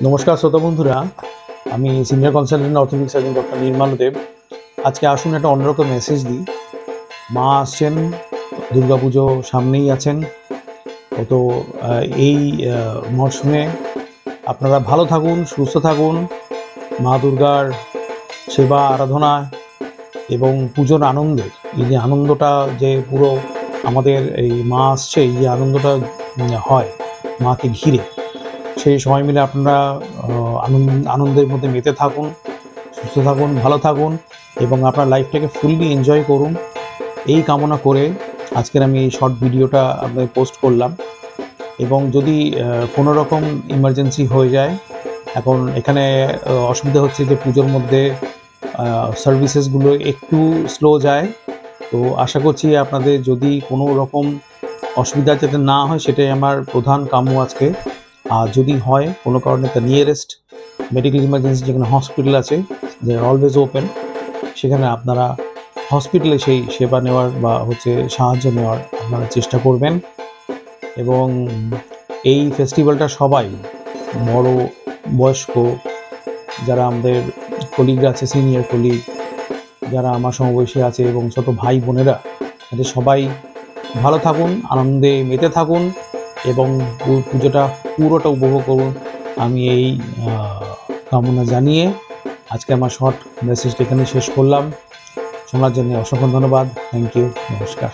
নমস্কার শ্রোতা বন্ধুরা, আমি senior consultant orthopaedic surgeon doctor Nirmal Deb. আজকে আসুন একটা অন্যরকম মেসেজ দিই। মা আসছেন, দুর্গাপুজো সামনেই আছেন, তো এই মরশুমে আপনারা ভালো থাকুন, সুস্থ থাকুন, মা দুর্গার সেবা আরাধনা এবং পুজোর আনন্দে, এই যে আনন্দটা যে পুরো আমাদের এই মা আসছে, এই যে আনন্দটা হয় মাকে ঘিরে, সেই সময় মিলে আপনারা আনন্দের মধ্যে মেতে থাকুন, সুস্থ থাকুন, ভালো থাকুন এবং আপনার লাইফটাকে ফুললি এনজয় করুন, এই কামনা করে আজকের আমি এই শর্ট ভিডিওটা আপনাদের পোস্ট করলাম। এবং যদি কোনো রকম ইমার্জেন্সি হয়ে যায়, এখন এখানে অসুবিধা হচ্ছে যে পুজোর মধ্যে সার্ভিসেসগুলো একটু স্লো যায়, তো আশা করছি আপনাদের যদি কোনো রকম অসুবিধা যাতে না হয় সেটাই আমার প্রধান কাম্য আজকে। আর যদি হয় কোনো কারণে দ্য নিয়ারেস্ট মেডিকেল ইমার্জেন্সি যেখানে হসপিটাল আছে, যে অলওয়েজ ওপেন, সেখানে আপনারা হসপিটালে সেই সেবা নেওয়ার বা সাহায্য নেওয়ার আপনারা চেষ্টা করবেন। এবং এই ফেস্টিভ্যালটা সবাই, বড় বয়স্ক যারা আমাদের কলিগরা আছে, সিনিয়র কলিগ যারা আমার সমবয়সী আছে এবং ছোট ভাই বোনেরা, তাদের সবাই ভালো থাকুন, আনন্দে মেতে থাকুন এবং পুজোটা পুরোটা উপভোগ করুন, আমি এই কামনা জানিয়ে আজকে আমার শর্ট মেসেজটা এখানে শেষ করলাম। শোনার জন্য অসংখ্য ধন্যবাদ। Thank you. নমস্কার।